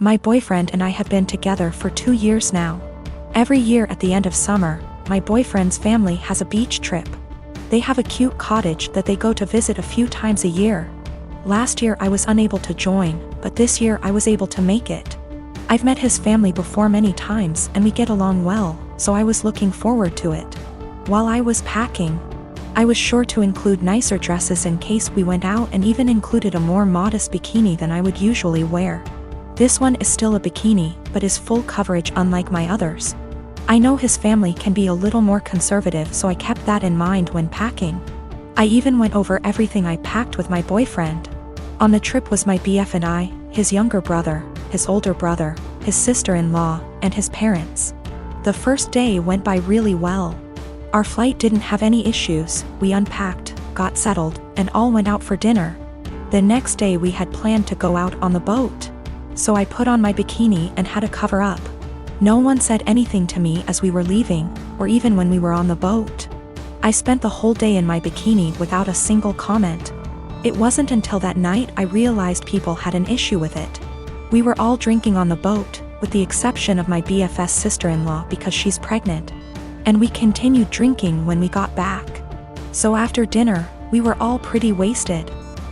My boyfriend and I have been together for 2 years now. Every year at the end of summer, my boyfriend's family has a beach trip. They have a cute cottage that they go to visit a few times a year. Last year I was unable to join, but this year I was able to make it. I've met his family before many times and we get along well, so I was looking forward to it. While I was packing, I was sure to include nicer dresses in case we went out and even included a more modest bikini than I would usually wear. This one is still a bikini, but is full coverage unlike my others. I know his family can be a little more conservative, so I kept that in mind when packing. I even went over everything I packed with my boyfriend. On the trip was my BF and I, his younger brother, his older brother, his sister-in-law, and his parents. The first day went by really well. Our flight didn't have any issues, we unpacked, got settled, and all went out for dinner. The next day we had planned to go out on the boat. So I put on my bikini and had a cover up. No one said anything to me as we were leaving, or even when we were on the boat. I spent the whole day in my bikini without a single comment. It wasn't until that night I realized people had an issue with it. We were all drinking on the boat, with the exception of my BFS sister-in-law because she's pregnant. And we continued drinking when we got back. So after dinner, we were all pretty wasted.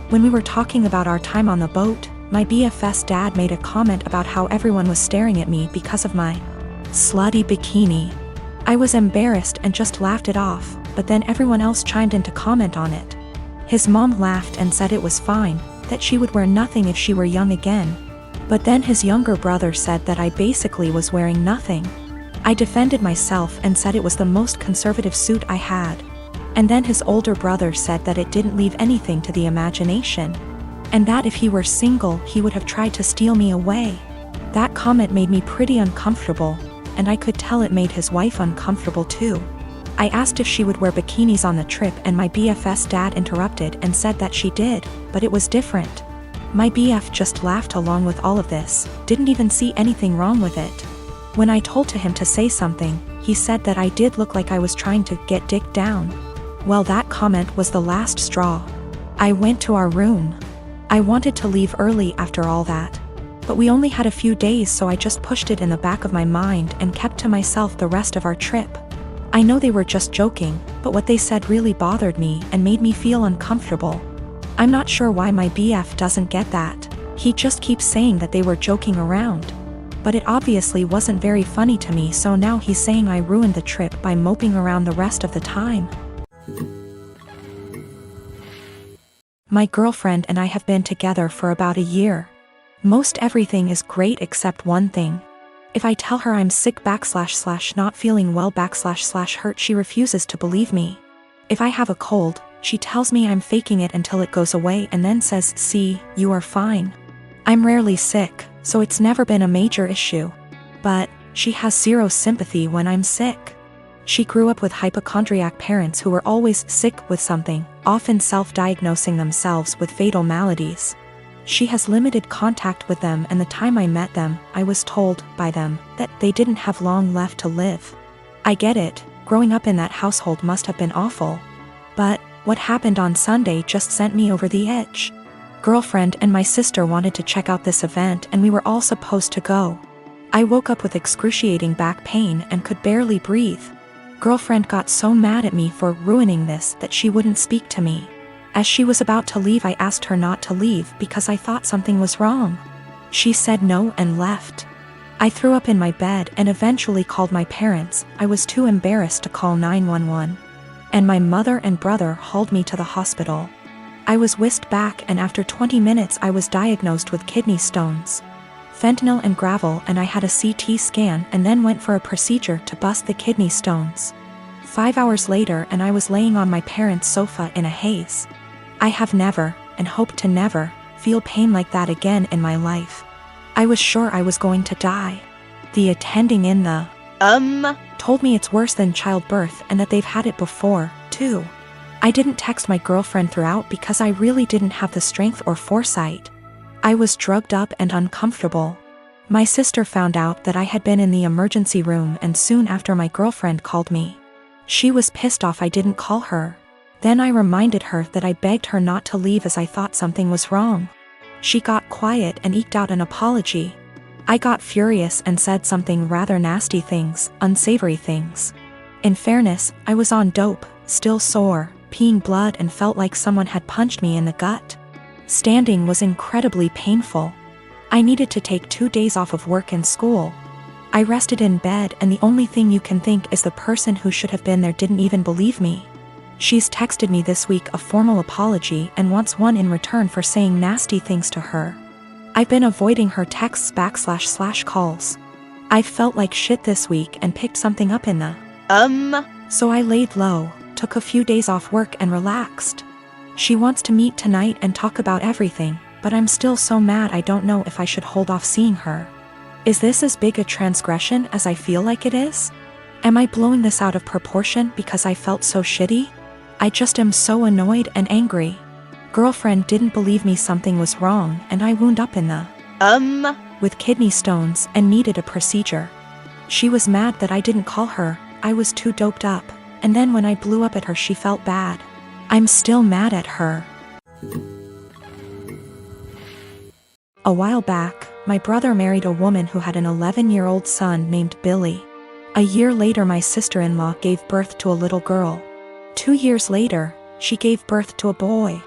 When we were talking about our time on the boat, my BFS dad made a comment about how everyone was staring at me because of my slutty bikini. I was embarrassed and just laughed it off, but then everyone else chimed in to comment on it. His mom laughed and said it was fine, that she would wear nothing if she were young again. But then his younger brother said that I basically was wearing nothing. I defended myself and said it was the most conservative suit I had. And then his older brother said that it didn't leave anything to the imagination. And that if he were single, he would have tried to steal me away. That comment made me pretty uncomfortable, and I could tell it made his wife uncomfortable too. I asked if she would wear bikinis on the trip and my BFS dad interrupted and said that she did, but it was different. My BF just laughed along with all of this, didn't even see anything wrong with it. When I told him to say something, he said that I did look like I was trying to get dick down. Well, that comment was the last straw. I went to our room. I wanted to leave early after all that. But we only had a few days, so I just pushed it in the back of my mind and kept to myself the rest of our trip. I know they were just joking, but what they said really bothered me and made me feel uncomfortable. I'm not sure why my BF doesn't get that. He just keeps saying that they were joking around. But it obviously wasn't very funny to me, so now he's saying I ruined the trip by moping around the rest of the time. My girlfriend and I have been together for about a year. Most everything is great except one thing. If I tell her I'm sick / not feeling well / hurt, she refuses to believe me. If I have a cold, she tells me I'm faking it until it goes away and then says, "See, you are fine." I'm rarely sick, so it's never been a major issue. But she has zero sympathy when I'm sick. She grew up with hypochondriac parents who were always sick with something, often self-diagnosing themselves with fatal maladies. She has limited contact with them, and the time I met them, I was told by them that they didn't have long left to live. I get it, growing up in that household must have been awful. But what happened on Sunday just sent me over the edge. Girlfriend and my sister wanted to check out this event and we were all supposed to go. I woke up with excruciating back pain and could barely breathe. Girlfriend got so mad at me for ruining this that she wouldn't speak to me. As she was about to leave, I asked her not to leave because I thought something was wrong. She said no and left. I threw up in my bed and eventually called my parents. I was too embarrassed to call 911. And my mother and brother hauled me to the hospital. I was whisked back, and after 20 minutes I was diagnosed with kidney stones, fentanyl and gravel, and I had a CT scan and then went for a procedure to bust the kidney stones. 5 hours later and I was laying on my parents' sofa in a haze. I have never, and hope to never, feel pain like that again in my life. I was sure I was going to die. The attending in the told me it's worse than childbirth and that they've had it before, too. I didn't text my girlfriend throughout because I really didn't have the strength or foresight. I was drugged up and uncomfortable. My sister found out that I had been in the emergency room, and soon after my girlfriend called me. She was pissed off I didn't call her. Then I reminded her that I begged her not to leave as I thought something was wrong. She got quiet and eked out an apology. I got furious and said something rather nasty things, unsavory things. In fairness, I was on dope, still sore, peeing blood and felt like someone had punched me in the gut. Standing was incredibly painful. I needed to take 2 days off of work and school. I rested in bed and the only thing you can think is the person who should have been there didn't even believe me. She's texted me this week a formal apology and wants one in return for saying nasty things to her. I've been avoiding her texts / calls. I've felt like shit this week and picked something up in the So I laid low, took a few days off work and relaxed. She wants to meet tonight and talk about everything, but I'm still so mad I don't know if I should hold off seeing her. Is this as big a transgression as I feel like it is? Am I blowing this out of proportion because I felt so shitty? I just am so annoyed and angry. Girlfriend didn't believe me something was wrong and I wound up in the with kidney stones and needed a procedure. She was mad that I didn't call her, I was too doped up, and then when I blew up at her she felt bad. I'm still mad at her. A while back, my brother married a woman who had an 11-year-old son named Billy. A year later my sister-in-law gave birth to a little girl. 2 years later, she gave birth to a boy.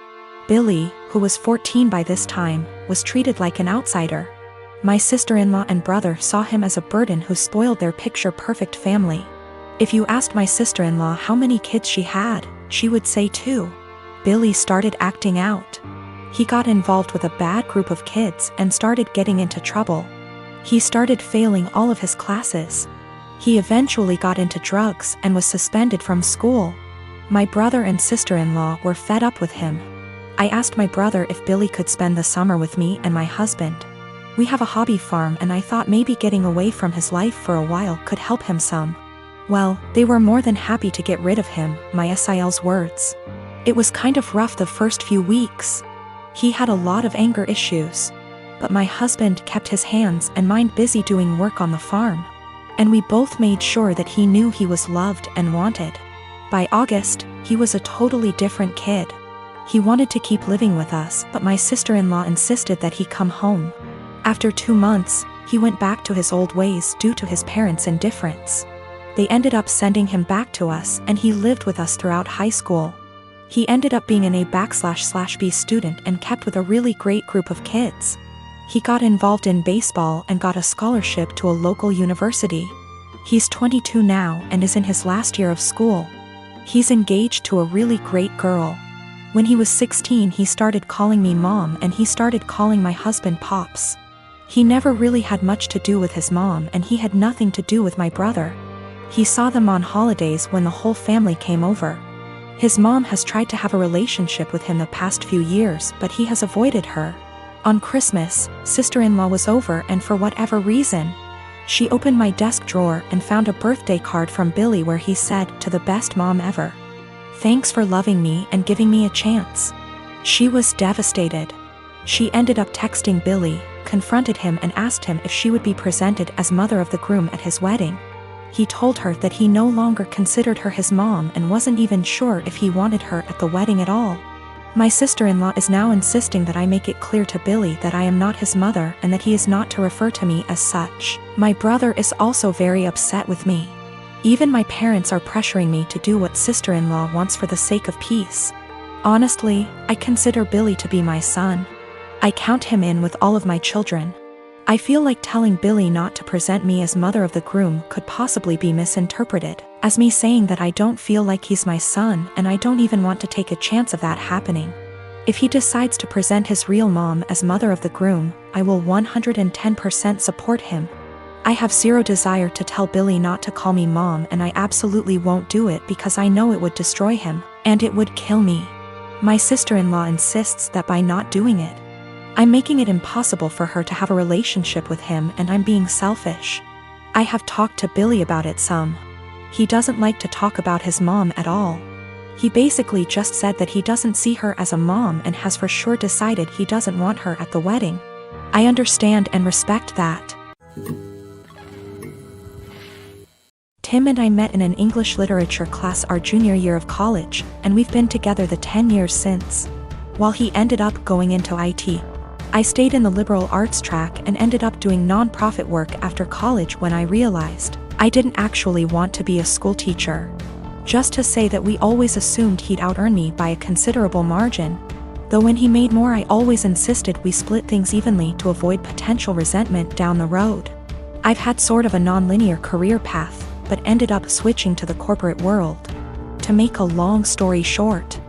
Billy, who was 14 by this time, was treated like an outsider. My sister-in-law and brother saw him as a burden who spoiled their picture-perfect family. If you asked my sister-in-law how many kids she had, she would say 2. Billy started acting out. He got involved with a bad group of kids and started getting into trouble. He started failing all of his classes. He eventually got into drugs and was suspended from school. My brother and sister-in-law were fed up with him. I asked my brother if Billy could spend the summer with me and my husband. We have a hobby farm and I thought maybe getting away from his life for a while could help him some. Well, they were more than happy to get rid of him, my SIL's words. It was kind of rough the first few weeks. He had a lot of anger issues. But my husband kept his hands and mind busy doing work on the farm. And we both made sure that he knew he was loved and wanted. By August, he was a totally different kid. He wanted to keep living with us, but my sister-in-law insisted that he come home. After 2 months, he went back to his old ways due to his parents' indifference. They ended up sending him back to us and he lived with us throughout high school. He ended up being an A/B student and kept with a really great group of kids. He got involved in baseball and got a scholarship to a local university. He's 22 now and is in his last year of school. He's engaged to a really great girl. When he was 16 he started calling me mom and he started calling my husband pops. He never really had much to do with his mom and he had nothing to do with my brother. He saw them on holidays when the whole family came over. His mom has tried to have a relationship with him the past few years, but he has avoided her. On Christmas, sister-in-law was over and for whatever reason, she opened my desk drawer and found a birthday card from Billy where he said, "To the best mom ever. Thanks for loving me and giving me a chance." She was devastated. She ended up texting Billy, confronted him and asked him if she would be presented as mother of the groom at his wedding. He told her that he no longer considered her his mom and wasn't even sure if he wanted her at the wedding at all. My sister-in-law is now insisting that I make it clear to Billy that I am not his mother and that he is not to refer to me as such. My brother is also very upset with me. Even my parents are pressuring me to do what sister-in-law wants for the sake of peace. Honestly, I consider Billy to be my son. I count him in with all of my children. I feel like telling Billy not to present me as mother of the groom could possibly be misinterpreted as me saying that I don't feel like he's my son and I don't even want to take a chance of that happening. If he decides to present his real mom as mother of the groom, I will 110% support him. I have zero desire to tell Billy not to call me mom and I absolutely won't do it because I know it would destroy him, and it would kill me. My sister-in-law insists that by not doing it, I'm making it impossible for her to have a relationship with him and I'm being selfish. I have talked to Billy about it some. He doesn't like to talk about his mom at all. He basically just said that he doesn't see her as a mom and has for sure decided he doesn't want her at the wedding. I understand and respect that. Tim and I met in an English literature class our junior year of college, and we've been together the 10 years since. While he ended up going into IT. I stayed in the liberal arts track and ended up doing non-profit work after college when I realized I didn't actually want to be a school teacher. Just to say that we always assumed he'd out-earn me by a considerable margin. Though when he made more, I always insisted we split things evenly to avoid potential resentment down the road. I've had sort of a non-linear career path, but ended up switching to the corporate world. To make a long story short,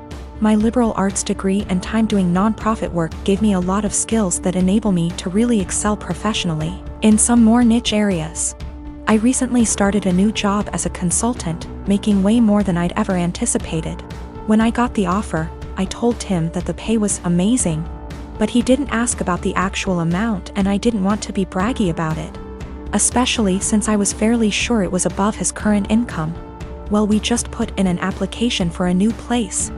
my liberal arts degree and time doing non-profit work gave me a lot of skills that enable me to really excel professionally in some more niche areas. I recently started a new job as a consultant, making way more than I'd ever anticipated. When I got the offer, I told Tim that the pay was amazing, but he didn't ask about the actual amount, and I didn't want to be braggy about it, especially since I was fairly sure it was above his current income. Well, we just put in an application for a new place,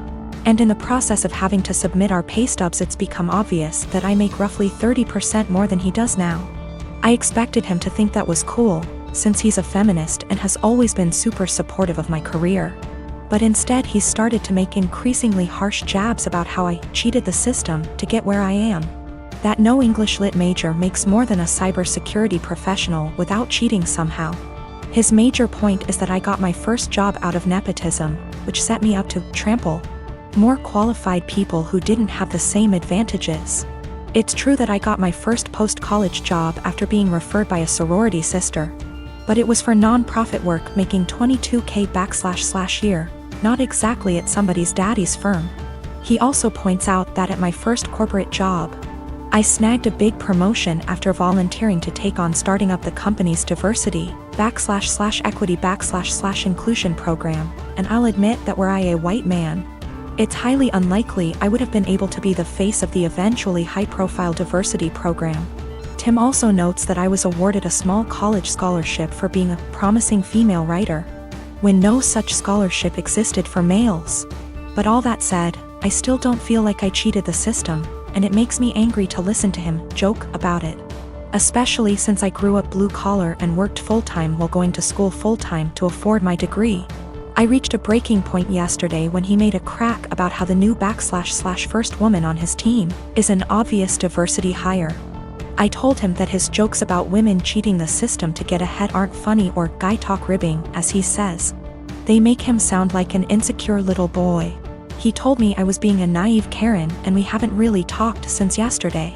and in the process of having to submit our pay stubs, it's become obvious that I make roughly 30% more than he does now. I expected him to think that was cool, since he's a feminist and has always been super supportive of my career. But instead he's started to make increasingly harsh jabs about how I cheated the system to get where I am. That no English Lit major makes more than a cybersecurity professional without cheating somehow. His major point is that I got my first job out of nepotism, which set me up to trample more qualified people who didn't have the same advantages. It's true that I got my first post-college job after being referred by a sorority sister, but it was for non-profit work making $22K year, not exactly at somebody's daddy's firm. He also points out that at my first corporate job, I snagged a big promotion after volunteering to take on starting up the company's diversity //equity / inclusion program, and I'll admit that were I a white man, it's highly unlikely I would have been able to be the face of the eventually high-profile diversity program. Tim also notes that I was awarded a small college scholarship for being a promising female writer, when no such scholarship existed for males. But all that said, I still don't feel like I cheated the system, and it makes me angry to listen to him joke about it. Especially since I grew up blue-collar and worked full-time while going to school full-time to afford my degree. I reached a breaking point yesterday when he made a crack about how the new / first woman on his team is an obvious diversity hire. I told him that his jokes about women cheating the system to get ahead aren't funny or guy talk ribbing, as he says. They make him sound like an insecure little boy. He told me I was being a naive Karen, and we haven't really talked since yesterday.